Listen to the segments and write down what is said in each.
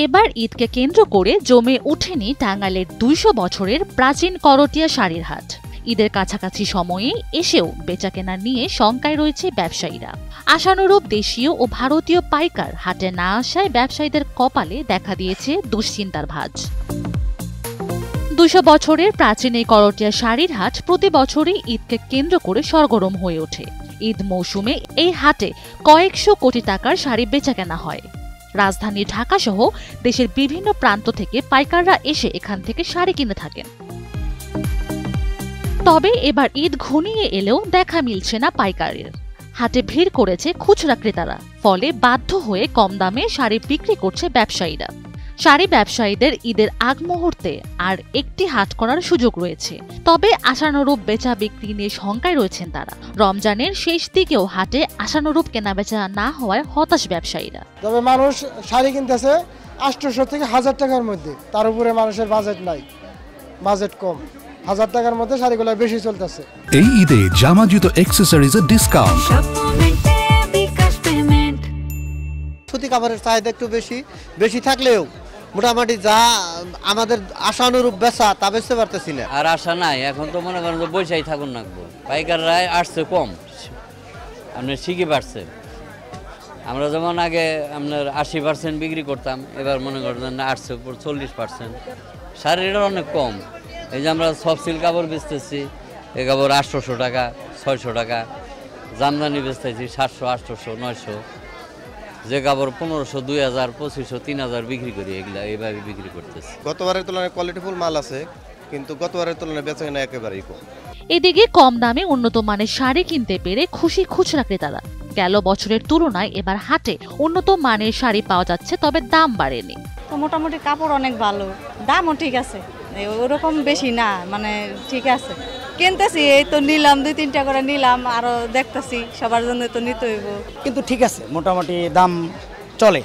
এবার ঈদকে কেন্দ্র করে জমে ওঠেনি টাঙ্গাইলের ২০০ বছরের প্রাচীন করটিয়া শাড়ির হাট। ঈদের কাছাকাছি সময়ে এসেও বেচাকেনা নিয়ে শঙ্কায় রয়েছে ব্যবসায়ীরা। আশানুরূপ দেশীয় ও ভারতীয় পাইকার হাটে না আসায় ব্যবসায়ীদের কপালে দেখা দিয়েছে দুশ্চিন্তার ভাঁজ। ২০০ বছরের প্রাচীন এই করটিয়া শাড়ির হাট প্রতি বছরই ঈদকে কেন্দ্র করে সরগরম হয়ে ওঠে। ঈদ মৌসুমে এই হাটে কয়েকশো কোটি টাকার শাড়ি বেচাকেনা হয়। রাজধানী ঢাকা সহ দেশের বিভিন্ন প্রান্ত থেকে পাইকাররা এসে এখান থেকে শাড়ি কিনে থাকেন। তবে এবার ঈদ ঘনিয়ে এলেও দেখা মিলছে না পাইকারের। হাটে ভিড় করেছে খুচরা ক্রেতারা, ফলে বাধ্য হয়ে কম দামে শাড়ি বিক্রি করছে ব্যবসায়ীরা। শাড়ি ব্যবসায়ীদের ঈদের আগ মুহূর্তে আর একটি হাট করার সুযোগ রয়েছে, তবে আশানুরূপ বেচা বিক্রি নিয়ে শঙ্কায় রয়েছেন তারা। রমজানের শেষ দিকেও হাটে আশানুরূপ কেনাবেচা না হওয়ায় হতাশ ব্যবসায়ীরা। তবে মানুষ শাড়ি কিনতেছে ৮০০ থেকে ১০০০ টাকার মধ্যে, তার উপরে মানুষের বাজেট নাই, বাজেট কম। ১০০০ টাকার মধ্যে শাড়িগুলো বেশি চলতেছে। এই ঈদে জামা জুতো অ্যাকসেসরিজের ডিসকাউন্ট। সুতি কাপড়ের চাহিদা একটু বেশি থাকলেও মোটামুটি যা আমাদের আশানুরূপ বেচা তা বেচতে পারতেছি না। আর আশা নাই, এখন তো মনে করেন যে বৈশাই থাকুন নাকবো। পাইকাররা আসছে কম, আপনার শিখে পারছে। আমরা যেমন আগে আপনার ৮০% বিক্রি করতাম, এবার মনে করেন আসছে ৪০%। শাড়িটা অনেক কম। এই যে আমরা সফট সিল্ক কাপড় বেচতেছি, এই কাপড় ৮০০ টাকা, ৬০০ টাকা। জামদানি বেচতেছি ৭০০, ৮০০, ৯০০। যে কাপড় ১৫০০, ২০০০, ২৫০০, ৩০০০ বিক্রি করি, এগুলা এইভাবে বিক্রি করতেছি। গতবারের তুলনায় কোয়ালিটিফুল মাল আছে, কিন্তু গতবারের তুলনায় বেচাকেনা একেবারেই কম। এদিকে কম দামে উন্নত মানের শাড়ি কিনতে পেরে খুশি খুচরা ক্রেতারা। গেল বছরের তুলনায় এবার হাটে উন্নত মানের শাড়ি পাওয়া যাচ্ছে, তবে দাম বাড়েনি। তো মোটামুটি কাপড় অনেক ভালো, দামও ঠিক আছে, ওরকম বেশি না, মানে ঠিক আছে। কিনতেছি, এই তো নিলাম ২-৩টা করে নিলাম, আরো দেখতেছি সবার জন্য তো নিতে হইব। কিন্তু ঠিক আছে, মোটামুটি দাম চলে।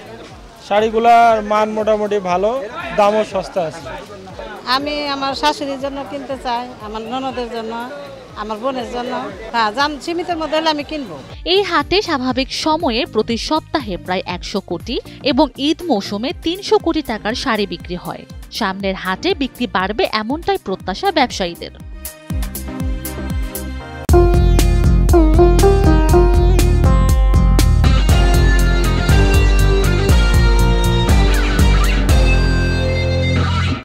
শাড়িগুলার মান মোটামুটি ভালো, দামও সস্তা আছে। আমি আমার শাশুড়ির জন্য কিনতে চাই, আমার ননদের জন্য, আমার বোনের জন্য। হ্যাঁ, দাম সীমিতের মধ্যে হলে আমি কিনবো। এই হাটে স্বাভাবিক সময়ে প্রতি সপ্তাহে প্রায় ১০০ কোটি এবং ঈদ মৌসুমে ৩০০ কোটি টাকার শাড়ি বিক্রি হয়। সামনের হাটে বিক্রি বাড়বে এমনটাই প্রত্যাশা ব্যবসায়ীদের।